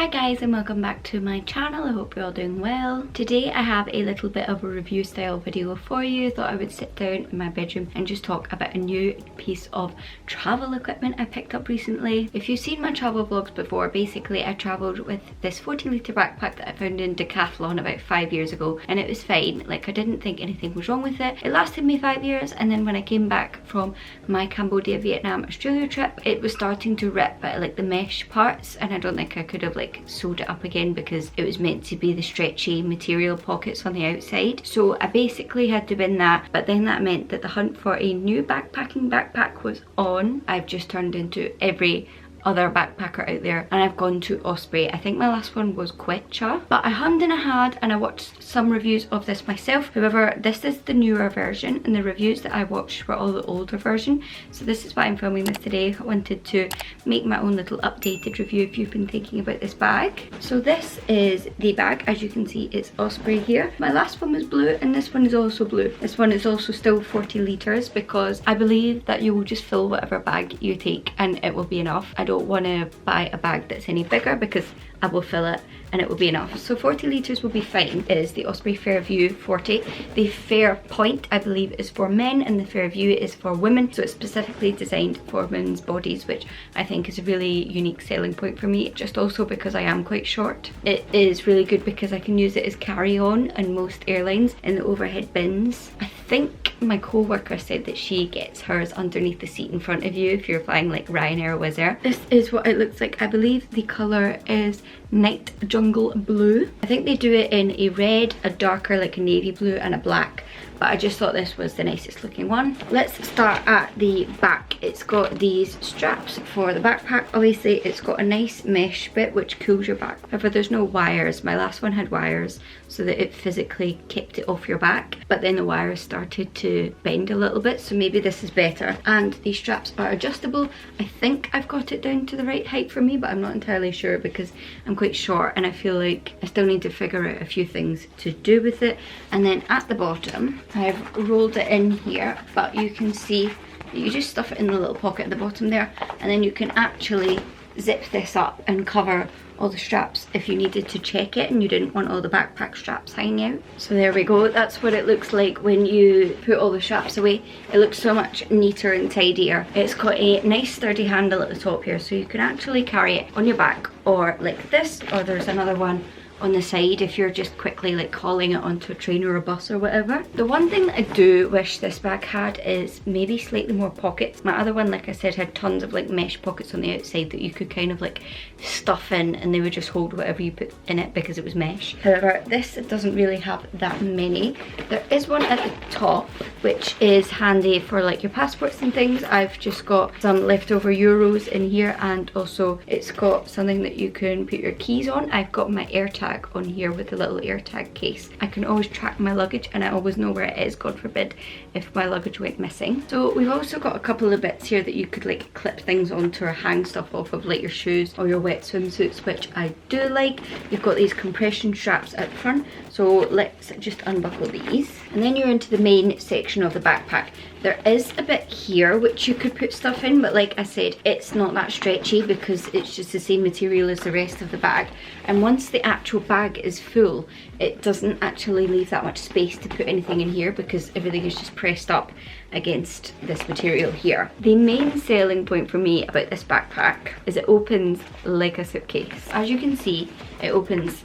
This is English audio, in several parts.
Hi guys, and welcome back to my channel. I hope you're all doing well. Today I have a little bit of a review style video for you. Thought I would sit down in my bedroom and just talk about a new piece of travel equipment I picked up recently. If you've seen my travel vlogs before, basically I travelled with this 40-litre backpack that I found in Decathlon about 5 years ago, and it was fine. Like, I didn't think anything was wrong with it. It lasted me 5 years, and then when I came back from my Cambodia, Vietnam, Australia trip, it was starting to rip at like the mesh parts, and I don't think I could have like sewed it up again because it was meant to be the stretchy material pockets on the outside. So I basically had to bin that, but then that meant that the hunt for a new backpacking backpack was on. I've just turned into every other backpacker out there, and I've gone to Osprey. I think my last one was Quechua, but I hummed and I had, and I watched some reviews of this myself. However, this is the newer version, and the reviews that I watched were all the older version. So this is why I'm filming this today. I wanted to make my own little updated review if you've been thinking about this bag. So this is the bag. As you can see, it's Osprey here. My last one was blue, and this one is also blue. This one is also still 40 litres because I believe that you will just fill whatever bag you take and it will be enough. I don't want to buy a bag that's any bigger because I will fill it and it will be enough. So 40 litres will be fine. It is the Osprey Fairview 40. The Fairpoint, I believe, is for men, and the Fairview is for women. So it's specifically designed for women's bodies, which I think is a really unique selling point for me. Just also because I am quite short. It is really good because I can use it as carry-on in most airlines in the overhead bins. I think my co-worker said that she gets hers underneath the seat in front of you if you're flying like Ryanair or Wizz Air. This is what it looks like. I believe the colour is Night Jungle Blue. I think they do it in a red, a darker like a navy blue, and a black, but I just thought this was the nicest looking one. Let's start at the back. It's got these straps for the backpack. Obviously it's got a nice mesh bit which cools your back. However, there's no wires. My last one had wires so that it physically kept it off your back, but then the wires started to bend a little bit, so maybe this is better. And these straps are adjustable. I think I've got it down to the right height for me, but I'm not entirely sure because I'm quite short and I feel like I still need to figure out a few things to do with it. And then at the bottom I've rolled it in here, but you can see that you just stuff it in the little pocket at the bottom there, and then you can actually zip this up and cover all the straps if you needed to check it and you didn't want all the backpack straps hanging out. So there we go, that's what it looks like when you put all the straps away. It looks so much neater and tidier. It's got a nice sturdy handle at the top here, so you can actually carry it on your back or like this, or there's another one on the side if you're just quickly like hauling it onto a train or a bus or whatever. The one thing that I do wish this bag had is maybe slightly more pockets. My other one, like I said, had tons of like mesh pockets on the outside that you could kind of like stuff in, and they would just hold whatever you put in it because it was mesh. However, this doesn't really have that many. There is one at the top which is handy for like your passports and things. I've just got some leftover euros in here, and also it's got something that you can put your keys on. I've got my AirTag on here with a little AirTag case. I can always track my luggage and I always know where it is, God forbid if my luggage went missing. So we've also got a couple of bits here that you could like clip things onto or hang stuff off of, like your shoes or your wet swimsuits, which I do like. You've got these compression straps at the front, so let's just unbuckle these. And then you're into the main section of the backpack. There is a bit here which you could put stuff in, but like I said, it's not that stretchy because it's just the same material as the rest of the bag. And once the actual bag is full, it doesn't actually leave that much space to put anything in here because everything is just pressed up against this material here. The main selling point for me about this backpack is it opens like a suitcase. As you can see, it opens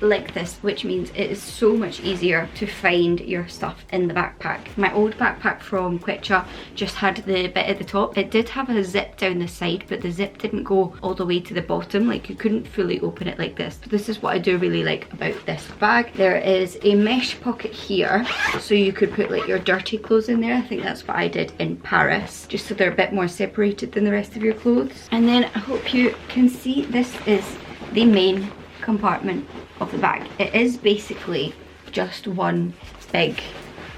like this, which means it is so much easier to find your stuff in the backpack. My old backpack from Quechua just had the bit at the top. It did have a zip down the side, but the zip didn't go all the way to the bottom. Like, you couldn't fully open it like this. This is what I do really like about this bag. There is a mesh pocket here, so you could put like your dirty clothes in there. I think that's what I did in Paris, just so they're a bit more separated than the rest of your clothes. And then I hope you can see this is the main compartment of the bag. It is basically just one big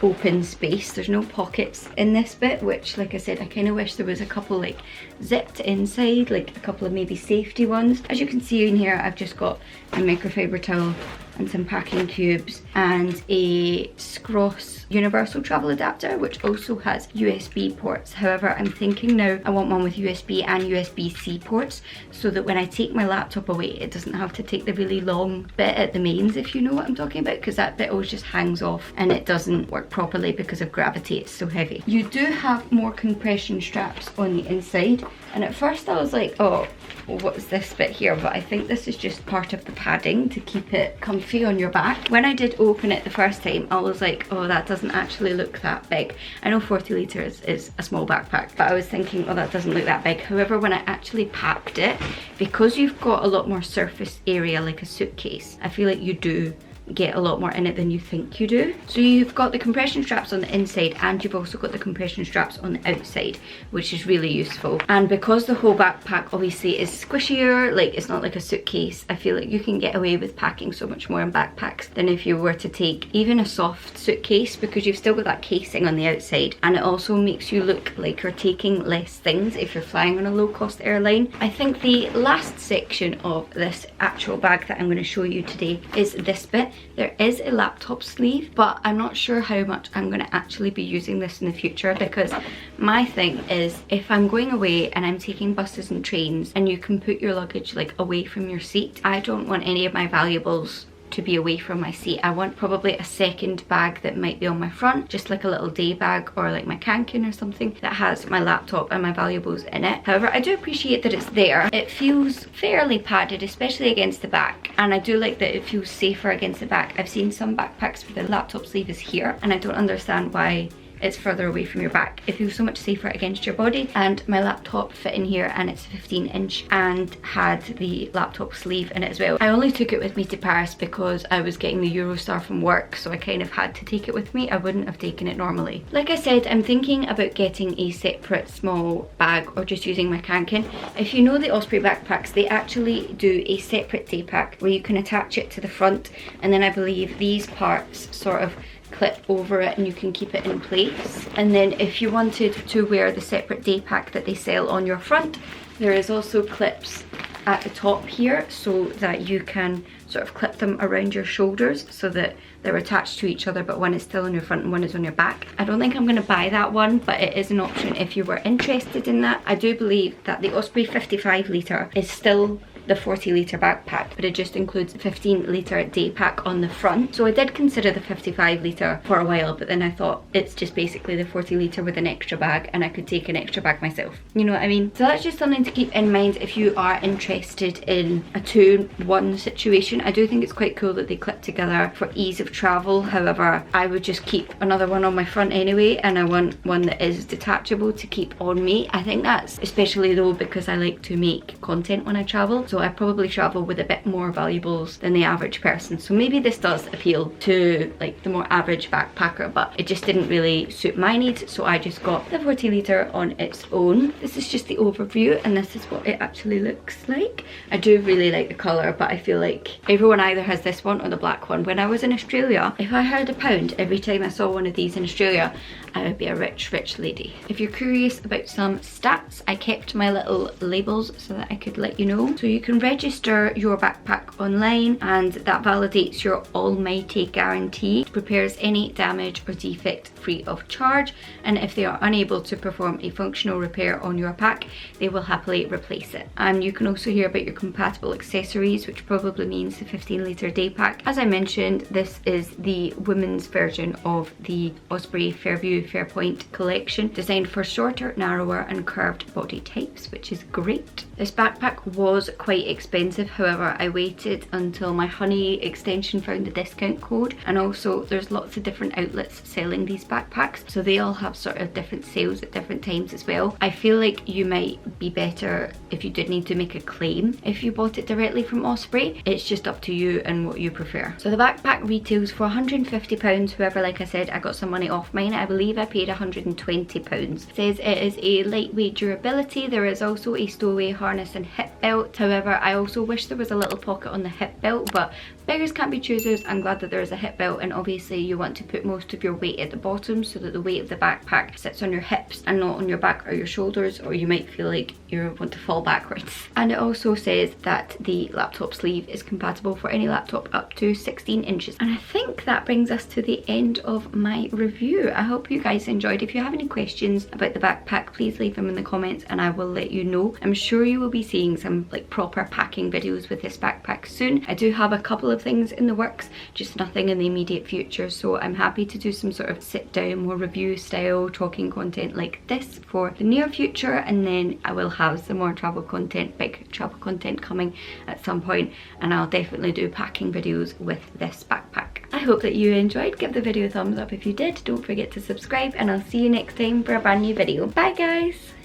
open space. There's no pockets in this bit, which, like I said, I kind of wish there was a couple like zipped inside, like a couple of maybe safety ones. As you can see in here, I've just got a microfiber towel and some packing cubes and a Scross universal travel adapter, which also has USB ports. However, I'm thinking now I want one with USB and USB-C ports, so that when I take my laptop away, it doesn't have to take the really long bit at the mains, if you know what I'm talking about, because that bit always just hangs off and it doesn't work properly because of gravity. It's so heavy. You do have more compression straps on the inside, and at first I was like, oh, what is this bit here? But I think this is just part of the padding to keep it comfy on your back. When I did open it the first time, I was like, oh, that doesn't actually look that big. I know 40 litres is a small backpack, but I was thinking, oh, that doesn't look that big. However, when I actually packed it, because you've got a lot more surface area like a suitcase, I feel like you do get a lot more in it than you think you do. So you've got the compression straps on the inside, and you've also got the compression straps on the outside, which is really useful. And because the whole backpack obviously is squishier, like it's not like a suitcase, I feel like you can get away with packing so much more in backpacks than if you were to take even a soft suitcase, because you've still got that casing on the outside, and it also makes you look like you're taking less things if you're flying on a low-cost airline. I think the last section of this actual bag that I'm going to show you today is this bit. There is a laptop sleeve, but I'm not sure how much I'm going to actually be using this in the future, because my thing is, if I'm going away and I'm taking buses and trains and you can put your luggage like away from your seat, I don't want any of my valuables to be away from my seat. I want probably a second bag that might be on my front, just like a little day bag or like my cancan or something that has my laptop and my valuables in it. However, I do appreciate that it's there. It feels fairly padded, especially against the back, and I do like that it feels safer against the back. I've seen some backpacks where the laptop sleeve is here, and I don't understand why it's further away from your back. It feels so much safer against your body. And my laptop fit in here, and it's 15-inch and had the laptop sleeve in it as well. I only took it with me to Paris because I was getting the Eurostar from work, so I kind of had to take it with me. I wouldn't have taken it normally. Like I said, I'm thinking about getting a separate small bag or just using my cancan. If you know the Osprey backpacks, they actually do a separate day pack where you can attach it to the front, and then I believe these parts sort of clip over it and you can keep it in place. And then if you wanted to wear the separate day pack that they sell on your front, there is also clips at the top here so that you can sort of clip them around your shoulders so that they're attached to each other, but one is still on your front and one is on your back. I don't think I'm going to buy that one, but it is an option if you were interested in that. I do believe that the Osprey 55 litre is still the 40 litre backpack, but it just includes a 15 litre day pack on the front. So I did consider the 55 litre for a while, but then I thought it's just basically the 40 litre with an extra bag, and I could take an extra bag myself. You know what I mean? So that's just something to keep in mind if you are interested in a 2-in-1 situation. I do think it's quite cool that they clip together for ease of travel. However, I would just keep another one on my front anyway, and I want one that is detachable to keep on me. I think that's especially though because I like to make content when I travel, so I probably travel with a bit more valuables than the average person. So maybe this does appeal to like the more average backpacker, but it just didn't really suit my needs, so I just got the 40 litre on its own. This is just the overview, and this is what it actually looks like. I do really like the colour, but I feel like everyone either has this one or the black one. When I was in Australia, if I had £1 every time I saw one of these in Australia, I would be a rich lady. If you're curious about some stats, I kept my little labels so that I could let you know. So you can register your backpack online, and that validates your almighty guarantee. It repairs any damage or defect free of charge, and if they are unable to perform a functional repair on your pack, they will happily replace it. And you can also hear about your compatible accessories, which probably means the 15 litre day pack. As I mentioned, this is the women's version of the Osprey Fairview Fairpoint collection, designed for shorter, narrower and curved body types, which is great. This backpack was quite expensive, however I waited until my Honey extension found the discount code, and also there's lots of different outlets selling these backpacks, so they all have sort of different sales at different times as well. I feel like you might be better if you did need to make a claim if you bought it directly from Osprey. It's just up to you and what you prefer. So the backpack retails for £150, however, like I said, I got some money off mine. I believe I paid £120. It says it is a lightweight durability. There is also a stowaway harness and hip belt. However, However, I also wish there was a little pocket on the hip belt, but beggars can't be choosers. I'm glad that there is a hip belt, and obviously you want to put most of your weight at the bottom so that the weight of the backpack sits on your hips and not on your back or your shoulders, or you might feel like you want to fall backwards. And it also says that the laptop sleeve is compatible for any laptop up to 16 inches. And I think that brings us to the end of my review. I hope you guys enjoyed. If you have any questions about the backpack, please leave them in the comments and I will let you know. I'm sure you will be seeing some like proper packing videos with this backpack soon. I do have a couple of things in the works, just nothing in the immediate future, so I'm happy to do some sort of sit down, more review style talking content like this for the near future, and then I will have some more travel content, big travel content coming at some point, and I'll definitely do packing videos with this backpack. I hope that you enjoyed. Give the video a thumbs up if you did. Don't forget to subscribe, and I'll see you next time for a brand new video. Bye guys!